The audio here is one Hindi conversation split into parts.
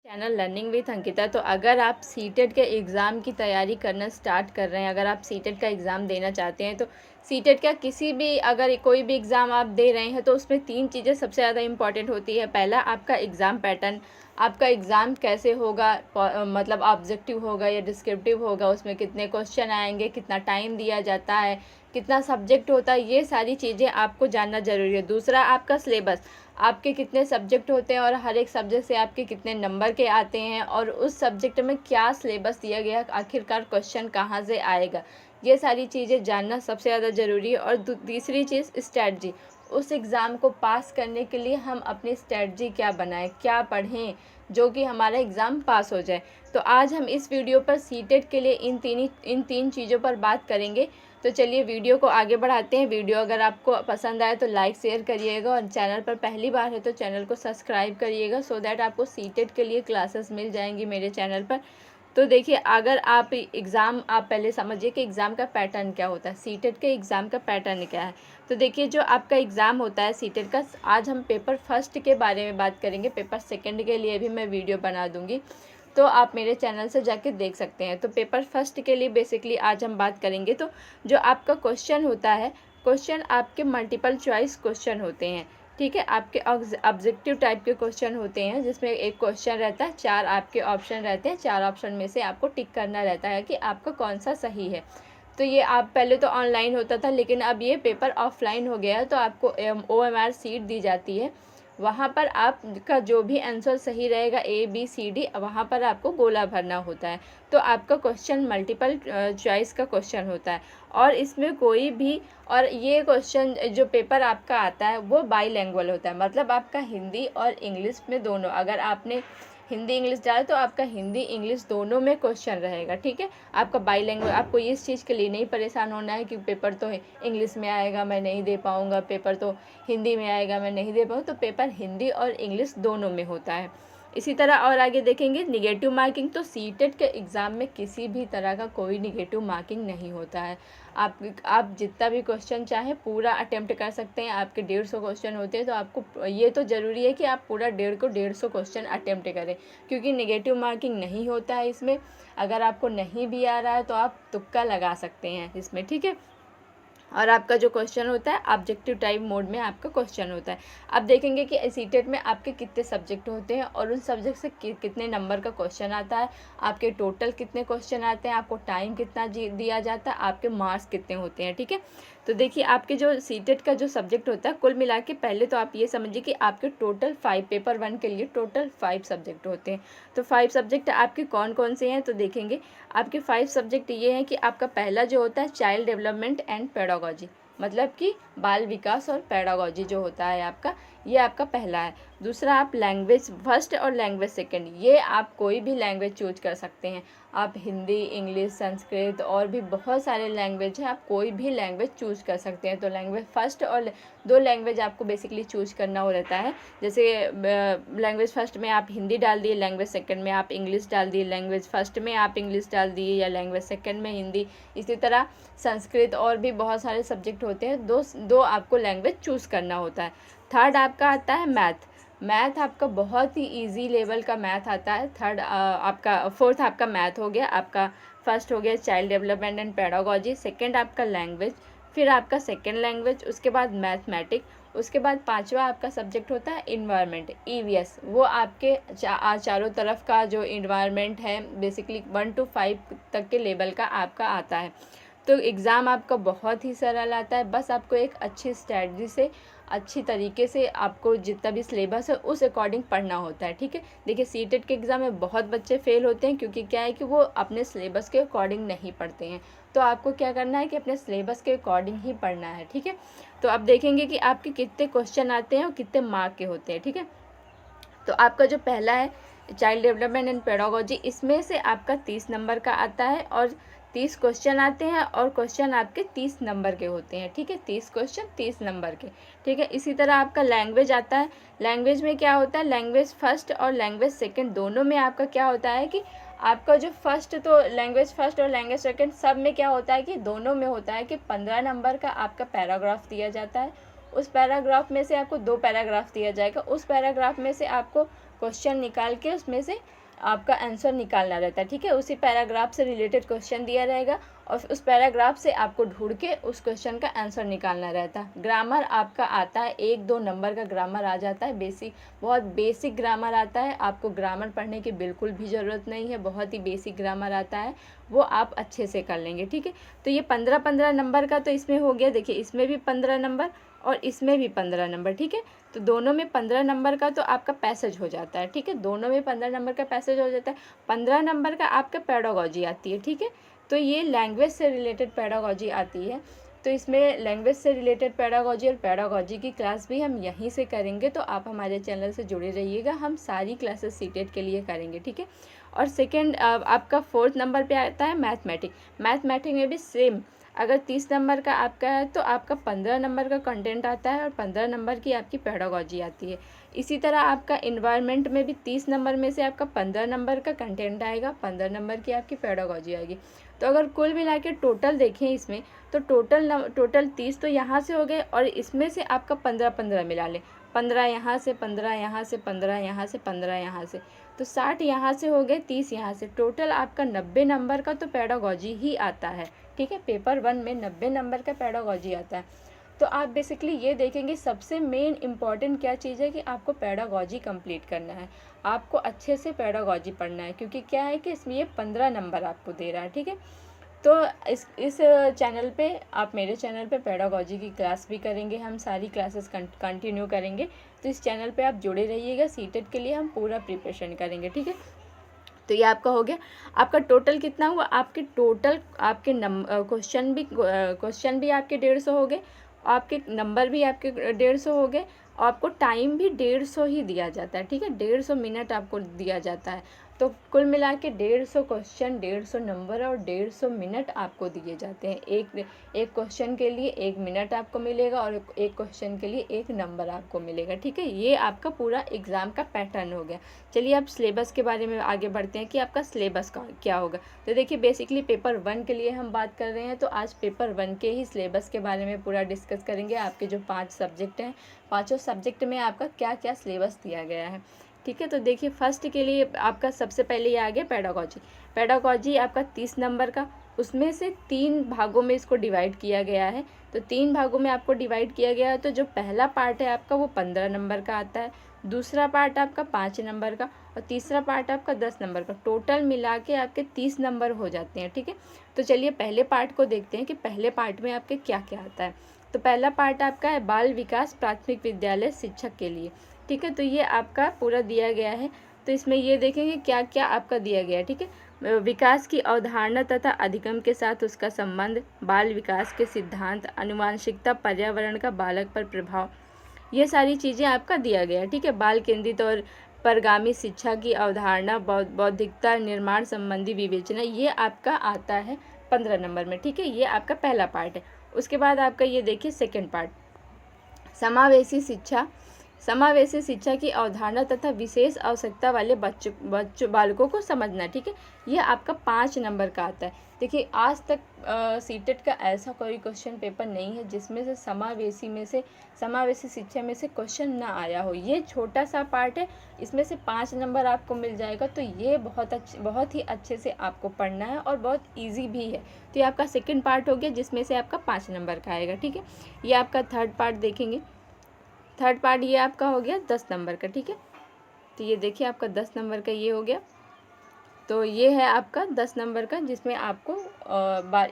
Channel learning with Ankita. तो अगर आप सीटेट के एग्ज़ाम की तैयारी करना स्टार्ट कर रहे हैं, अगर आप सीटेट का एग्ज़ाम देना चाहते हैं, तो सीटेट का किसी भी अगर कोई भी एग्ज़ाम आप दे रहे हैं तो उसमें 3 चीज़ें सबसे ज़्यादा इम्पॉर्टेंट होती है। पहला, आपका एग्ज़ाम पैटर्न, आपका एग्ज़ाम कैसे होगा, मतलब ऑब्जेक्टिव होगा या डिस्क्रिप्टिव होगा, उसमें कितने क्वेश्चन आएंगे, कितना टाइम दिया जाता है, कितना सब्जेक्ट होता है, ये सारी चीज़ें आपको जानना ज़रूरी है। दूसरा, आपका सिलेबस, आपके कितने सब्जेक्ट होते हैं और हर एक सब्जेक्ट से आपके कितने नंबर के आते हैं और उस सब्जेक्ट में क्या सिलेबस दिया गया, आखिरकार क्वेश्चन कहाँ से आएगा, ये सारी चीज़ें जानना सबसे ज़्यादा ज़रूरी है। और तीसरी चीज़, स्ट्रैटेजी, उस एग्ज़ाम को पास करने के लिए हम अपनी स्ट्रैटेजी क्या बनाएं, क्या पढ़ें जो कि हमारा एग्ज़ाम पास हो जाए। तो आज हम इस वीडियो पर सीटेट के लिए इन तीन चीज़ों पर बात करेंगे। तो चलिए वीडियो को आगे बढ़ाते हैं। वीडियो अगर आपको पसंद आए तो लाइक शेयर करिएगा और चैनल पर पहली बार है तो चैनल को सब्सक्राइब करिएगा, सो दैट आपको सीटेट के लिए क्लासेस मिल जाएंगी मेरे चैनल पर। तो देखिए, अगर आप एग्ज़ाम, आप पहले समझिए कि एग्ज़ाम का पैटर्न क्या होता है, सीटेट के एग्ज़ाम का पैटर्न क्या है। तो देखिए, जो आपका एग्ज़ाम होता है सीटेट का, आज हम पेपर फर्स्ट के बारे में बात करेंगे, पेपर सेकंड के लिए भी मैं वीडियो बना दूँगी, तो आप मेरे चैनल से जाके देख सकते हैं। तो पेपर फर्स्ट के लिए बेसिकली आज हम बात करेंगे। तो जो आपका क्वेश्चन होता है, क्वेश्चन आपके मल्टीपल चॉइस क्वेश्चन होते हैं, ठीक है। आपके ऑब्जेक्टिव टाइप के क्वेश्चन होते हैं जिसमें एक क्वेश्चन रहता है, 4 आपके ऑप्शन रहते हैं, 4 ऑप्शन में से आपको टिक करना रहता है कि आपका कौन सा सही है। तो ये आप पहले तो ऑनलाइन होता था, लेकिन अब ये पेपर ऑफलाइन हो गया है। तो आपको OMR सीट दी जाती है, वहाँ पर आपका जो भी आंसर सही रहेगा ABCD, वहाँ पर आपको गोला भरना होता है। तो आपका क्वेश्चन मल्टीपल चॉइस का क्वेश्चन होता है और इसमें कोई भी, और ये क्वेश्चन जो पेपर आपका आता है वो बाईलैंग्वेज होता है, मतलब आपका हिंदी और इंग्लिश में दोनों, अगर आपने हिंदी इंग्लिश डाला तो आपका हिंदी इंग्लिश दोनों में क्वेश्चन रहेगा, ठीक है। आपका बाईलैंग्वेज, आपको इस चीज़ के लिए नहीं परेशान होना है कि पेपर तो इंग्लिश में आएगा मैं नहीं दे पाऊँगा, पेपर तो हिंदी में आएगा मैं नहीं दे पाऊँ। तो पेपर हिंदी और इंग्लिश दोनों में होता है। इसी तरह और आगे देखेंगे निगेटिव मार्किंग। तो सीटेट के एग्ज़ाम में किसी भी तरह का कोई निगेटिव मार्किंग नहीं होता है। आप जितना भी क्वेश्चन चाहे पूरा अटेम्प्ट कर सकते हैं। आपके 150 क्वेश्चन होते हैं, तो आपको ये तो ज़रूरी है कि आप पूरा 150 क्वेश्चन अटेम्प्ट करें, क्योंकि निगेटिव मार्किंग नहीं होता है इसमें। अगर आपको नहीं भी आ रहा है तो आप तुक्का लगा सकते हैं इसमें, ठीक है। और आपका जो क्वेश्चन होता है ऑब्जेक्टिव टाइप मोड में आपका क्वेश्चन होता है। अब देखेंगे कि सीटेट में आपके कितने सब्जेक्ट होते हैं और उन सब्जेक्ट से कितने नंबर का क्वेश्चन आता है, आपके टोटल कितने क्वेश्चन आते हैं, आपको टाइम कितना दिया जाता है, आपके मार्क्स कितने होते हैं, ठीक है। तो देखिए, आपके जो सीटेट का जो सब्जेक्ट होता है, कुल मिला के पहले तो आप ये समझिए कि आपके टोटल 5, पेपर 1 के लिए टोटल 5 सब्जेक्ट होते हैं। तो 5 सब्जेक्ट आपके कौन कौन से हैं, तो देखेंगे आपके 5 सब्जेक्ट ये हैं कि आपका पहला जो होता है चाइल्ड डेवलपमेंट एंड पेडागोजी, मतलब कि बाल विकास और पेडागोजी जो होता है आपका, ये आपका पहला है। दूसरा, आप लैंग्वेज फर्स्ट और लैंग्वेज सेकंड, ये आप कोई भी लैंग्वेज चूज कर सकते हैं। आप हिंदी, इंग्लिश, संस्कृत और भी बहुत सारे लैंग्वेज हैं, आप कोई भी लैंग्वेज चूज कर सकते हैं। तो लैंग्वेज फर्स्ट और 2 लैंग्वेज आपको बेसिकली चूज करना हो रहता है। जैसे लैंग्वेज फर्स्ट में आप हिंदी डाल दिए, लैंग्वेज सेकंड में आप इंग्लिश डाल दिए, लैंग्वेज फर्स्ट में आप इंग्लिश डाल दिए या लैंग्वेज सेकंड में हिंदी। इसी तरह संस्कृत और भी बहुत सारे सब्जेक्ट होते हैं, दो आपको लैंग्वेज चूज़ करना होता है। थर्ड आपका आता है मैथ। मैथ आपका बहुत ही इजी लेवल का मैथ आता है। फोर्थ आपका मैथ हो गया, आपका फर्स्ट हो गया child development and pedagogy, second आपका लैंग्वेज, फिर आपका सेकंड लैंग्वेज, उसके बाद मैथमेटिक्स, उसके बाद 5वां आपका सब्जेक्ट होता है इन्वायरमेंट, EVS। वो आपके चारों तरफ का जो इन्वायरमेंट है बेसिकली 1 to 5 तक के लेवल का आपका आता है। तो एग्ज़ाम आपका बहुत ही सरल आता है, बस आपको एक अच्छी स्ट्रैटेजी से, अच्छी तरीके से आपको जितना भी सिलेबस है उस अकॉर्डिंग पढ़ना होता है, ठीक है। देखिए, सीटेट के एग्ज़ाम में बहुत बच्चे फेल होते हैं, क्योंकि क्या है कि वो अपने सिलेबस के अकॉर्डिंग नहीं पढ़ते हैं। तो आपको क्या करना है कि अपने सिलेबस के अकॉर्डिंग ही पढ़ना है, ठीक है। तो अब देखेंगे कि आपके कितने क्वेश्चन आते हैं और कितने मार्क के होते हैं, ठीक है। तो आपका जो पहला है चाइल्ड डेवलपमेंट एंड पेडागोजी, इसमें से आपका 30 नंबर का आता है और 30 क्वेश्चन आते हैं और क्वेश्चन आपके 30 नंबर के होते हैं, ठीक है। 30 क्वेश्चन 30 नंबर के, ठीक है। इसी तरह आपका लैंग्वेज आता है। लैंग्वेज में क्या होता है, लैंग्वेज फर्स्ट और लैंग्वेज सेकंड दोनों में आपका क्या होता है कि आपका जो फर्स्ट, तो लैंग्वेज फर्स्ट और लैंग्वेज सेकंड सब में क्या होता है कि दोनों में होता है कि 15 नंबर का आपका पैराग्राफ दिया जाता है। उस पैराग्राफ में से आपको 2 पैराग्राफ दिया जाएगा, उस पैराग्राफ में से आपको क्वेश्चन निकाल के उसमें से आपका आंसर निकालना रहता है, ठीक है। उसी पैराग्राफ से रिलेटेड क्वेश्चन दिया रहेगा और उस पैराग्राफ से आपको ढूंढ के उस क्वेश्चन का आंसर निकालना रहता है। ग्रामर आपका आता है, 1-2 नंबर का ग्रामर आ जाता है, बहुत बेसिक ग्रामर आता है। आपको ग्रामर पढ़ने की बिल्कुल भी ज़रूरत नहीं है, बहुत ही बेसिक ग्रामर आता है, वो आप अच्छे से कर लेंगे, ठीक है। तो ये 15-15 नंबर का तो इसमें हो गया। देखिए इसमें भी 15 नंबर और इसमें भी 15 नंबर, ठीक है। तो दोनों में 15 नंबर का तो आपका पैसेज हो जाता है, ठीक है। दोनों में 15 नंबर का पैसेज हो जाता है। 15 नंबर का आपका पेडागोजी आती है, ठीक है। तो ये लैंग्वेज से रिलेटेड पेडागोजी आती है। तो इसमें लैंग्वेज से रिलेटेड पेडागोजी और पेडागोजी की क्लास भी हम यहीं से करेंगे, तो आप हमारे चैनल से जुड़े रहिएगा। हम सारी क्लासेस सीटेट के लिए करेंगे, ठीक है। और सेकेंड आपका 4th नंबर पे आता है मैथमेटिक में भी सेम। अगर 30 नंबर का आपका है तो आपका 15 नंबर का कंटेंट आता है और 15 नंबर की आपकी पेडागोजी आती है। इसी तरह आपका इन्वायरमेंट में भी 30 नंबर में से आपका 15 नंबर का कंटेंट आएगा, 15 नंबर की आपकी पेडागोजी आएगी। तो अगर कुल मिला के टोटल देखें इसमें, तो टोटल 30 तो यहाँ से हो गए और इसमें से आपका 15-15 मिला लें, 15 यहाँ से, 15 यहाँ से, 15 यहाँ से, 15 यहाँ से, तो 60 यहाँ से हो गए, 30 यहाँ से। टोटल आपका 90 नंबर का तो पेडागोजी ही आता है, ठीक है। पेपर 1 में 90 नंबर का पेडागोजी आता है। तो आप बेसिकली ये देखेंगे सबसे मेन इम्पॉर्टेंट क्या चीज़ है कि आपको पेडागोजी कंप्लीट करना है, आपको अच्छे से पेडागोजी पढ़ना है, क्योंकि क्या है कि इसमें ये 15 नंबर आपको दे रहा है, ठीक है। तो इस चैनल पे आप मेरे चैनल पे पेडागोजी की क्लास भी करेंगे, हम सारी क्लासेस कंटिन्यू करेंगे। तो इस चैनल पे आप जुड़े रहिएगा, सीटेट के लिए हम पूरा प्रिपरेशन करेंगे, ठीक है। तो ये आपका हो गया। आपका टोटल कितना हुआ, आपके टोटल आपके क्वेश्चन भी आपके 150 हो गए, आपके नंबर भी आपके 150 हो गए, और आपको टाइम भी 150 ही दिया जाता है, ठीक है। 150 मिनट आपको दिया जाता है। तो कुल मिला के 150 क्वेश्चन, 150 नंबर और 150 मिनट आपको दिए जाते हैं। एक क्वेश्चन के लिए 1 मिनट आपको मिलेगा और एक क्वेश्चन के लिए 1 नंबर आपको मिलेगा, ठीक है। ये आपका पूरा एग्ज़ाम का पैटर्न हो गया। चलिए अब सिलेबस के बारे में आगे बढ़ते हैं कि आपका सिलेबस का क्या होगा। तो देखिए बेसिकली पेपर 1 के लिए हम बात कर रहे हैं, तो आज पेपर 1 के ही सिलेबस के बारे में पूरा डिस्कस करेंगे। आपके जो 5 सब्जेक्ट हैं, 5 सब्जेक्ट में आपका क्या क्या सिलेबस दिया गया है, ठीक है। तो देखिए फर्स्ट के लिए आपका सबसे पहले ये आ गया पेडागोजी आपका 30 नंबर का, उसमें से 3 भागों में इसको डिवाइड किया गया है। तो 3 भागों में आपको डिवाइड किया गया है। तो जो पहला पार्ट है आपका वो 15 नंबर का आता है, दूसरा पार्ट आपका 5 नंबर का और तीसरा पार्ट आपका 10 नंबर का। टोटल मिला के आपके 30 नंबर हो जाते हैं, ठीक है। तो चलिए पहले पार्ट को देखते हैं कि पहले पार्ट में आपके क्या क्या आता है। तो पहला पार्ट आपका है बाल विकास प्राथमिक विद्यालय शिक्षक के लिए, ठीक है। तो ये आपका पूरा दिया गया है। तो इसमें ये देखेंगे क्या क्या आपका दिया गया है, ठीक है। विकास की अवधारणा तथा अधिगम के साथ उसका संबंध, बाल विकास के सिद्धांत, आनुवांशिकता, पर्यावरण का बालक पर प्रभाव, ये सारी चीज़ें आपका दिया गया है, ठीक है। बाल केंद्रित और परगामी शिक्षा की अवधारणा, बौद्धिकता निर्माण संबंधी विवेचना, ये आपका आता है 15 नंबर में, ठीक है। ये आपका पहला पार्ट है। उसके बाद आपका ये देखिए सेकेंड पार्ट, समावेशी शिक्षा की अवधारणा तथा विशेष आवश्यकता वाले बालकों को समझना, ठीक है। ये आपका 5 नंबर का आता है। देखिए आज तक सीटेट का ऐसा कोई क्वेश्चन पेपर नहीं है जिसमें से समावेशी शिक्षा में से क्वेश्चन ना आया हो। ये छोटा सा पार्ट है, इसमें से 5 नंबर आपको मिल जाएगा। तो ये बहुत ही अच्छे से आपको पढ़ना है और बहुत ईजी भी है। तो ये आपका सेकेंड पार्ट हो गया जिसमें से आपका 5 नंबर का आएगा, ठीक है। ये आपका थर्ड पार्ट देखेंगे, थर्ड पार्ट ये आपका हो गया 10 नंबर का, ठीक है। तो ये देखिए आपका 10 नंबर का ये हो गया। तो ये है आपका 10 नंबर का जिसमें आपको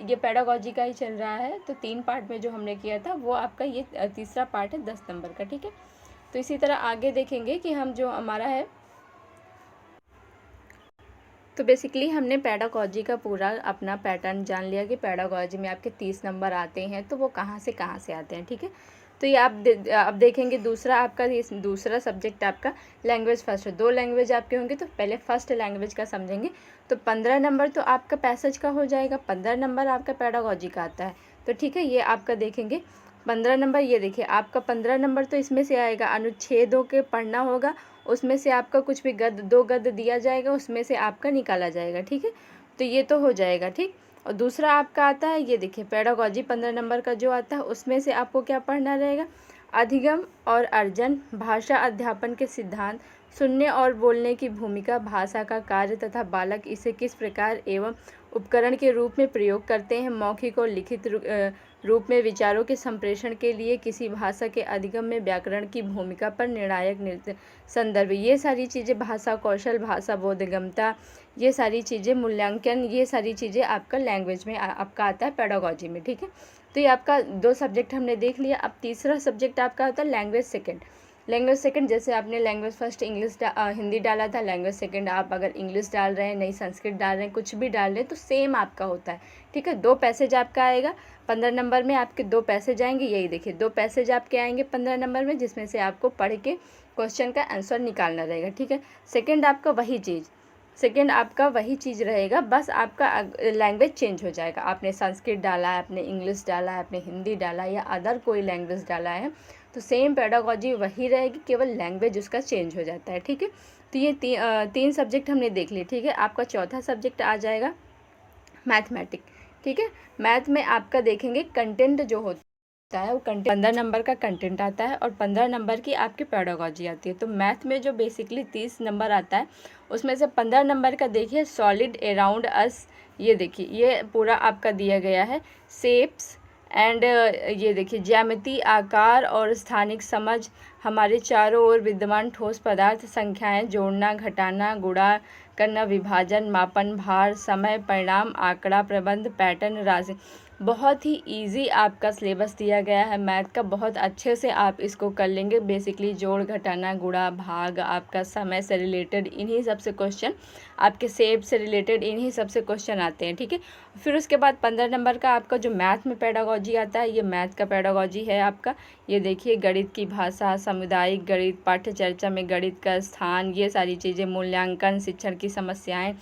ये पेडागोजी का ही चल रहा है। तो 3 पार्ट में जो हमने किया था वो आपका ये तीसरा पार्ट है 10 नंबर का, ठीक है। तो इसी तरह आगे देखेंगे कि हम जो हमारा है, तो बेसिकली हमने पेडागोजी का पूरा अपना पैटर्न जान लिया कि पेडागोजी में आपके 30 नंबर आते हैं, तो वो कहाँ से आते हैं, ठीक है। तो ये आप देखेंगे दूसरा सब्जेक्ट आपका लैंग्वेज फर्स्ट है। 2 लैंग्वेज आपके होंगे, तो पहले फर्स्ट लैंग्वेज का समझेंगे। तो 15 नंबर तो आपका पैसेज का हो जाएगा, 15 नंबर आपका पेडागोजी का आता है। तो ठीक है, ये आपका देखेंगे 15 नंबर। ये देखिए आपका 15 नंबर तो इसमें से आएगा, अनुच्छेदों के पढ़ना होगा, उसमें से आपका कुछ भी 2 गद्य दिया जाएगा, उसमें से आपका निकाला जाएगा, ठीक है। तो ये तो हो जाएगा, ठीक। और दूसरा आपका आता है, ये देखिए पेडागोजी 15 नंबर का जो आता है उसमें से आपको क्या पढ़ना रहेगा, अधिगम और अर्जन, भाषा अध्यापन के सिद्धांत, सुनने और बोलने की भूमिका, भाषा का कार्य तथा बालक इसे किस प्रकार एवं उपकरण के रूप में प्रयोग करते हैं, मौखिक और लिखित रूप में विचारों के संप्रेषण के लिए किसी भाषा के अधिगम में व्याकरण की भूमिका पर निर्णायक संदर्भ। ये सारी चीज़ें, भाषा कौशल, भाषा बोधगम्यता, ये सारी चीज़ें, मूल्यांकन, ये सारी चीज़ें आपका लैंग्वेज में आपका आता है पेडागोजी में। ठीक है, तो ये आपका 2 सब्जेक्ट हमने देख लिया। अब तीसरा सब्जेक्ट आपका होता है लैंग्वेज सेकंड। लैंग्वेज सेकंड, जैसे आपने लैंग्वेज फर्स्ट हिंदी डाला था, लैंग्वेज सेकंड आप अगर इंग्लिश डाल रहे हैं, नहीं संस्कृत डाल रहे हैं, कुछ भी डाल रहे हैं तो सेम आपका होता है। ठीक है, 2 पैसेज आपका आएगा 15 नंबर में, आपके 2 पैसेज आएंगे। यही देखिए 2 पैसेज आपके आएंगे 15 नंबर में, जिसमें से आपको पढ़ के क्वेश्चन का आंसर निकालना रहेगा। ठीक है, सेकेंड आपका वही चीज़ रहेगा, बस आपका लैंग्वेज चेंज हो जाएगा। आपने संस्कृत डाला है, आपने इंग्लिश डाला है, आपने हिंदी डाला है या अदर कोई लैंग्वेज डाला है तो सेम पेडागोजी वही रहेगी, केवल लैंग्वेज उसका चेंज हो जाता है। ठीक है, तो ये 3 सब्जेक्ट हमने देख लिए। ठीक है, आपका चौथा सब्जेक्ट आ जाएगा मैथमेटिक। ठीक है, मैथ में आपका देखेंगे कंटेंट जो होता है वो कंटेंट 15 नंबर का कंटेंट आता है और 15 नंबर की आपकी पेडागोजी आती है। तो मैथ में जो बेसिकली 30 नंबर आता है उसमें से 15 नंबर का देखिए सॉलिड अराउंड अस, ये देखिए ये पूरा आपका दिया गया है। शेप्स एंड ये देखिए ज्यामिति, आकार और स्थानिक समझ, हमारे चारों ओर विद्यमान ठोस पदार्थ, संख्याएं जोड़ना, घटाना, गुणा करना, विभाजन, मापन, भार, समय, परिणाम, आंकड़ा, प्रबंध, पैटर्न, राशि। बहुत ही इजी आपका सिलेबस दिया गया है मैथ का, बहुत अच्छे से आप इसको कर लेंगे। बेसिकली जोड़, घटाना, गुणा, भाग, आपका समय से रिलेटेड इन्हीं सब से क्वेश्चन, आपके शेप से रिलेटेड इन्हीं सब से क्वेश्चन आते हैं। ठीक है, फिर उसके बाद 15 नंबर का आपका जो मैथ में पेडागोजी आता है, ये मैथ का पेडागोजी है आपका। ये देखिए गणित की भाषा, सामुदायिक गणित, पाठ्य चर्चा में गणित का स्थान, ये सारी चीज़ें, मूल्यांकन, शिक्षण की समस्याएं,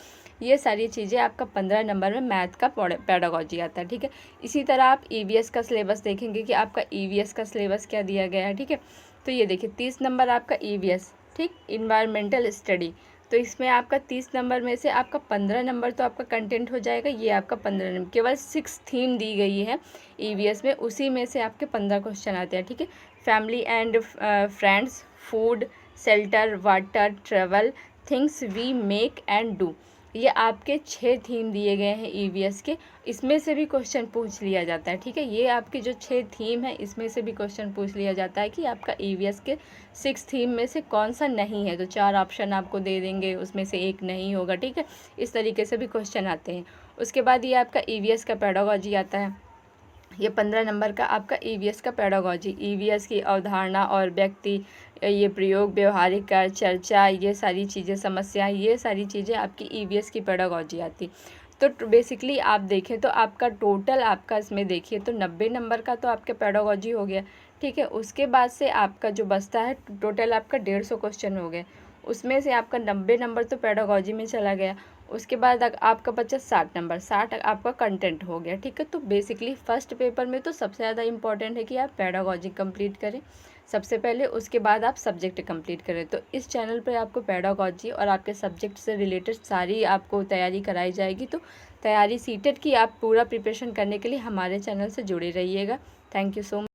ये सारी चीज़ें आपका 15 नंबर में मैथ का पेडागोजी आता है। ठीक है, इसी तरह आप ईवीएस का सिलेबस देखेंगे कि आपका ईवीएस का सिलेबस क्या दिया गया है। ठीक है, तो ये देखिए 30 नंबर आपका ईवीएस, ठीक, इन्वायरमेंटल स्टडी, तो इसमें आपका 30 नंबर में से आपका 15 नंबर तो आपका कंटेंट हो जाएगा। ये आपका 15 नंबर, केवल 6 थीम दी गई है ईवीएस में, उसी में से आपके 15 क्वेश्चन आते हैं। ठीक है, family and friends, food, shelter, water, travel, things we make and do, ये आपके 6 थीम दिए गए हैं ईवीएस के, इसमें से भी क्वेश्चन पूछ लिया जाता है। ठीक है, ये आपकी जो 6 थीम है इसमें से भी क्वेश्चन पूछ लिया जाता है कि आपका ईवीएस के 6 थीम में से कौन सा नहीं है, तो 4 ऑप्शन आपको दे देंगे, उसमें से एक नहीं होगा। ठीक है, इस तरीके से भी क्वेश्चन आते हैं। उसके बाद ये आपका ईवीएस का पेडागोजी आता है, ये 15 नंबर का आपका ईवीएस का पेडागोजी, ईवीएस की अवधारणा और व्यक्ति, ये प्रयोग, व्यवहारिक कार्य, चर्चा, ये सारी चीज़ें, समस्याएं, ये सारी चीज़ें आपकी ईवीएस की पेडागोजी आती। तो बेसिकली आप देखें तो आपका टोटल आपका इसमें देखिए तो 90 नंबर का तो आपके पेडागोजी हो गया। ठीक है, उसके बाद से आपका जो बचता है टोटल आपका 150 क्वेश्चन हो गए, उसमें से आपका 90 नंबर तो पेडागोजी में चला गया। उसके बाद आपका बचा 60 नंबर, 60 आपका कंटेंट हो गया। ठीक है, तो बेसिकली फर्स्ट पेपर में तो सबसे ज़्यादा इंपॉर्टेंट है कि आप पेडागोजी कंप्लीट करें सबसे पहले, उसके बाद आप सब्जेक्ट कंप्लीट करें। तो इस चैनल पर आपको पेडागोजी और आपके सब्जेक्ट से रिलेटेड सारी आपको तैयारी कराई जाएगी। तो तैयारी सीटेट की आप पूरा प्रिपरेशन करने के लिए हमारे चैनल से जुड़े रहिएगा। Thank you so much.